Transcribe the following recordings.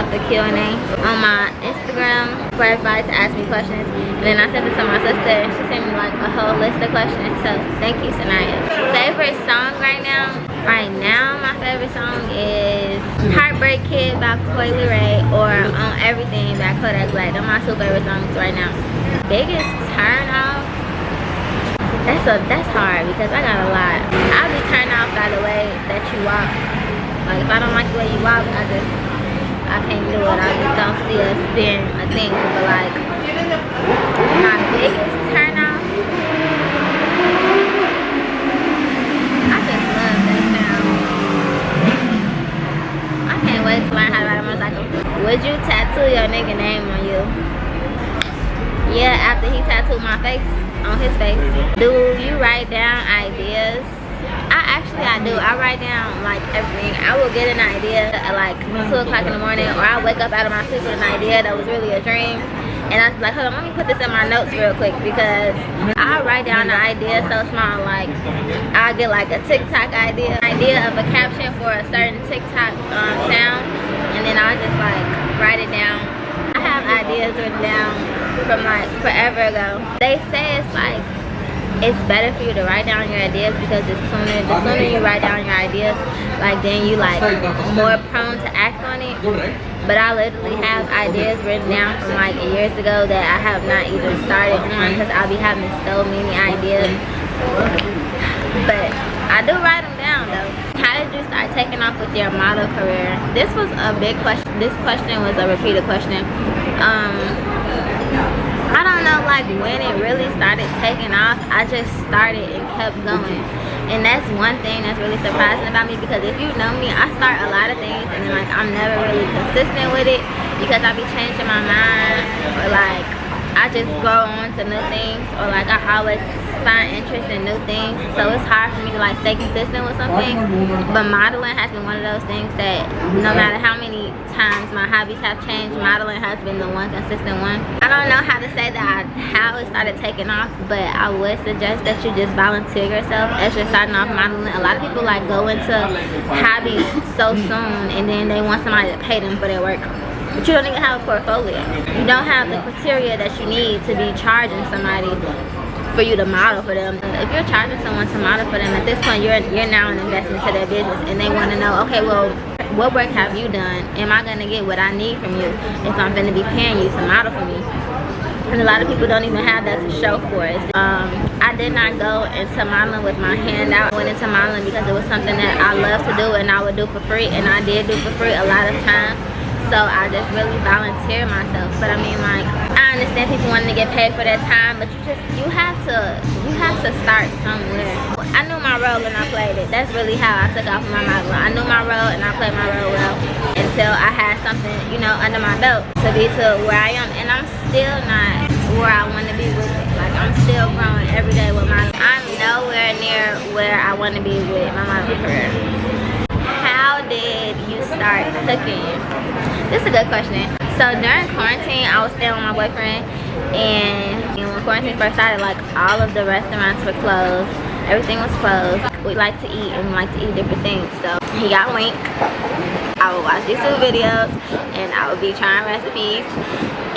up the Q&A on my Instagram for everybody to ask me questions. And then I sent it to my sister and she sent me like a whole list of questions. So thank you, Sanaya. Favorite song right now? Right now, my favorite song is Heartbreak Kid by Coily Ray or On Everything by Kodak Black. They're my two favorite songs right now. Biggest turn off? That's hard because I got a lot. I'll be turned off by the way that you walk. Like if I don't like the way you walk, I can't do it. I just don't see us being a thing. But like my biggest turn off, I just love that sound. I can't wait to learn how to ride a motorcycle. Would you tattoo your nigga name on you? Yeah, after he tattooed my face on his face. Do you write down ideas? I do. I write down like everything. I will get an idea at like 2 o'clock in the morning, or I wake up out of my sleep with an idea that was really a dream. And I was like, hold on, let me put this in my notes real quick because I write down the idea so small. Like I'll get like a TikTok idea of a caption for a certain TikTok sound, and then I'll just like write it down. I have ideas written down from like forever ago. They say it's like it's better for you to write down your ideas because the sooner you write down your ideas, like then you like more prone to act on it. But I literally have ideas written down from like years ago that I have not even started on because I'll be having so many ideas. But I do write them down though. How did you start taking off with your model career? This was a big question. This question was a repeated question. I don't know like when it really started taking off. I just started and kept going. And that's one thing that's really surprising about me because if you know me, I start a lot of things and then like I'm never really consistent with it because I be changing my mind or like I just grow on to new things or like I always find interest in new things. So it's hard for me to like stay consistent with some things. But modeling has been one of those things that no matter how many times my hobbies have changed, modeling has been the one consistent one. I don't know how to say that how it started taking off, but I would suggest that you just volunteer yourself as you're starting off modeling. A lot of people like go into hobbies so soon and then they want somebody to pay them for their work. But you don't even have a portfolio. You don't have the criteria that you need to be charging somebody for you to model for them. If you're charging someone to model for them, at this point you're now an investment to their business and they want to know, okay, well, what work have you done? Am I going to get what I need from you if I'm going to be paying you to model for me? And a lot of people don't even have that to show for it. I did not go into modeling with my hand out. I went into modeling because it was something that I love to do and I would do for free, and I did do for free a lot of times. So I just really volunteer myself. But I mean, like, I understand people wanting to get paid for their time, but you have to start somewhere. I knew my role and I played it. That's really how I took off my modeling. I knew my role and I played my role well until I had something, you know, under my belt to be to where I am. And I'm still not where I want to be with it. Like, I'm still growing every day with my. I'm nowhere near where I want to be with my modeling career. How did you start cooking? This is a good question. So during quarantine, I was staying with my boyfriend, and when quarantine first started, like all of the restaurants were closed. Everything was closed. We like to eat and we like to eat different things. So he got Wink. I would watch YouTube videos and I would be trying recipes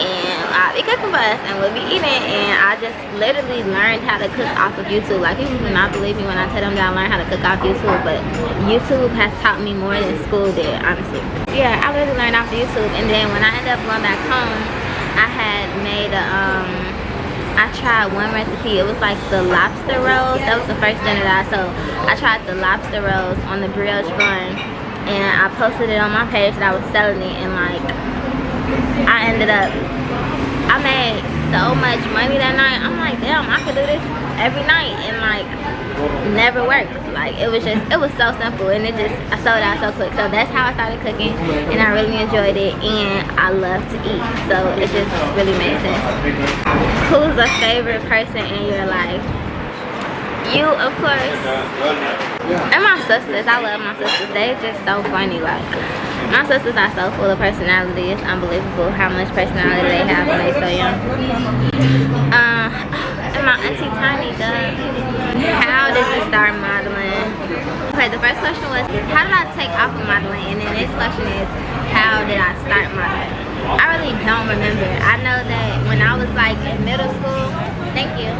and I'll be cooking for us and we'll be eating, and I just literally learned how to cook off of YouTube. Like, people do not believe me when I tell them that I learned how to cook off YouTube, but YouTube has taught me more than school did, honestly. Yeah, I literally learned off of YouTube, and then when I ended up going back home, I had made a I tried one recipe. It was like the lobster rolls. That was the first dinner that I tried the lobster rolls on the brioche bun, and I posted it on my page that I was selling it, and like I made so much money that night. I'm like, damn, I could do this every night and like never work. Like, it was so simple, and I sold out so quick. So that's how I started cooking, and I really enjoyed it, and I love to eat, so it just really made sense. Who's a favorite person in your life? You, of course, and my sisters. I love my sisters. They just so funny. Like, my sisters are so full of personality. It's unbelievable how much personality they have when they so young. And my auntie Tiny does. How did you start modeling? Okay, the first question was, how did I take off of modeling? And then this question is, how did I start modeling? I really don't remember. I know that when I was like in middle school, thank you.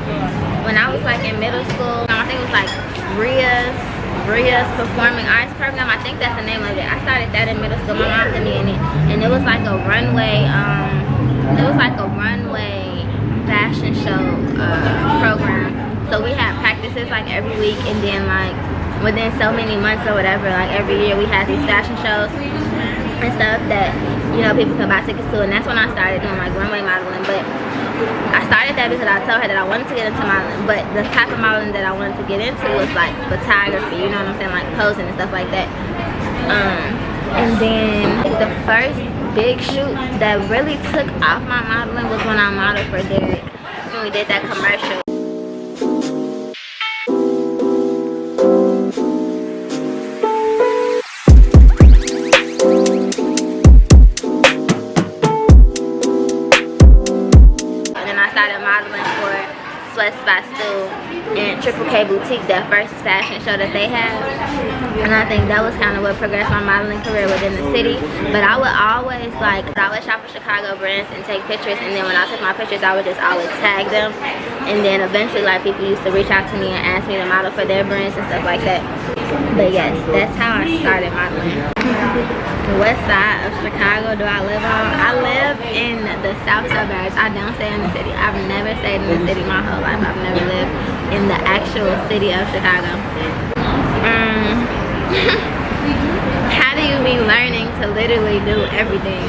When I was like in middle school, I think it was like Ria's Performing Arts Program. I think that's the name of it. I started that in middle school. My mom put me in it. And it was like a runway, fashion show program. So we had practices like every week, and then like within so many months or whatever, like every year we had these fashion shows and stuff that, you know, people could buy tickets to. And that's when I started doing like runway modeling. But I started that because I told her that I wanted to get into modeling, but the type of modeling that I wanted to get into was like photography, you know what I'm saying, like posing and stuff like that. And then the first big shoot that really took off my modeling was when I modeled for Derek, when we did that commercial. By Stu and Triple K Boutique, that first fashion show that they had, and I think that was kind of what progressed my modeling career within the city. But I would always shop for Chicago brands and take pictures, and then when I took my pictures I would just always tag them, and then eventually like people used to reach out to me and ask me to model for their brands and stuff like that. But yes, that's how I started modeling. What side of Chicago do I live on? I live in the south suburbs. I don't stay in the city. I've never stayed in the city my whole life. I've never lived in the actual city of Chicago. How do you be learning to literally do everything?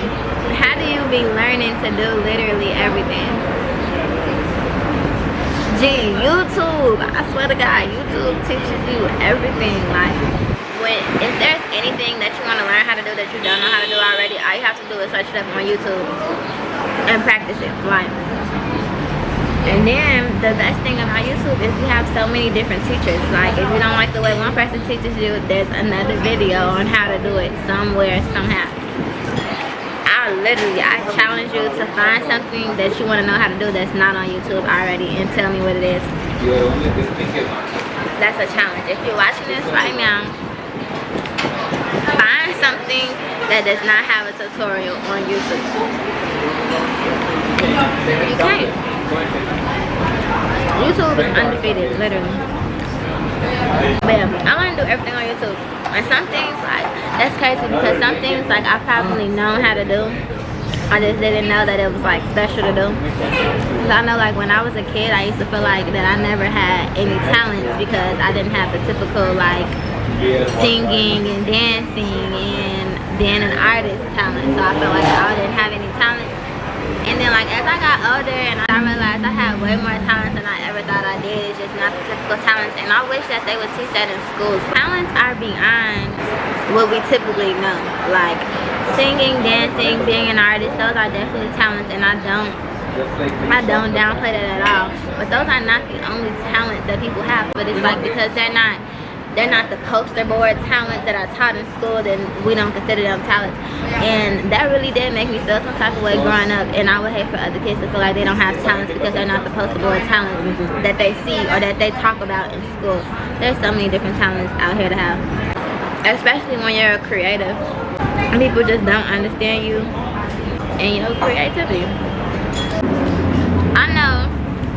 How do you be learning to do literally everything? Gee, YouTube. I swear to God, YouTube teaches you everything. Like, if there's anything that you want to learn how to do that you don't know how to do already, all you have to do is search it up on YouTube and practice it. Like, and then the best thing about YouTube is you have so many different teachers. Like, if you don't like the way one person teaches you, there's another video on how to do it somewhere, somehow. I challenge you to find something that you want to know how to do that's not on YouTube already and tell me what it is. That's a challenge. If you're watching this right now, find something that does not have a tutorial on YouTube. You can't. YouTube is undefeated, literally. But yeah, I want to do everything on YouTube. And some things, like, that's crazy because some things, like, I probably known how to do. I just didn't know that it was, like, special to do. Because I know, like, when I was a kid, I used to feel like that I never had any talents because I didn't have the typical, like, singing and dancing and being an artist talent. So I felt like I didn't have any talents. And then, like, as I got older and I realized I had way more talents than I ever thought I did, it's just not the typical talents. And I wish that they would teach that in schools. Talents are beyond what we typically know. Like, singing, dancing, being an artist, those are definitely talents, and I don't downplay that at all. But those are not the only talents that people have. But it's like, because they're not the poster board talents that are taught in school, then we don't consider them talents. And that really did make me feel some type of way growing up, and I would hate for other kids to feel like they don't have talents because they're not the poster board talents that they see or that they talk about in school. There's so many different talents out here to have, especially when you're a creative. People just don't understand you and your creativity. I know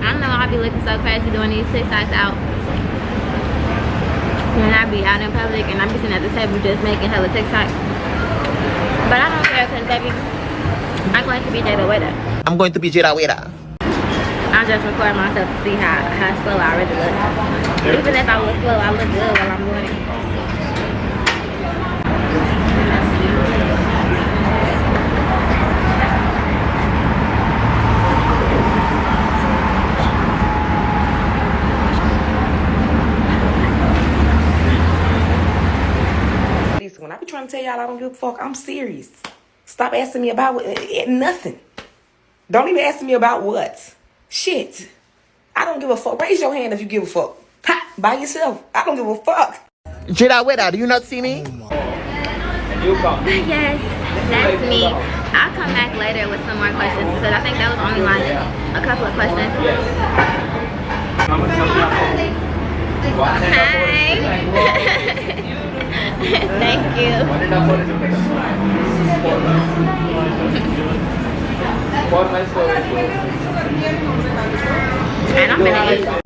I'll be looking so crazy doing these TikToks out. When I be out in public and I be sitting at the table just making hella TikToks. But I don't care because, baby, I'm going to be Jada with it. I'm going to be Jada with it. I'll just record myself to see how slow I really look. Even if I look slow, I look good while I'm doing it. Trying to tell y'all I don't give a fuck. I'm serious. Stop asking me about nothing. Don't even ask me about what. Shit. I don't give a fuck. Raise your hand if you give a fuck. Ha! By yourself. I don't give a fuck. Jada Weda, do you not see me? Yes, that's me. I'll come back later with some more questions because I think that was only like a couple of questions. Hi. Thank you. And I'm gonna eat.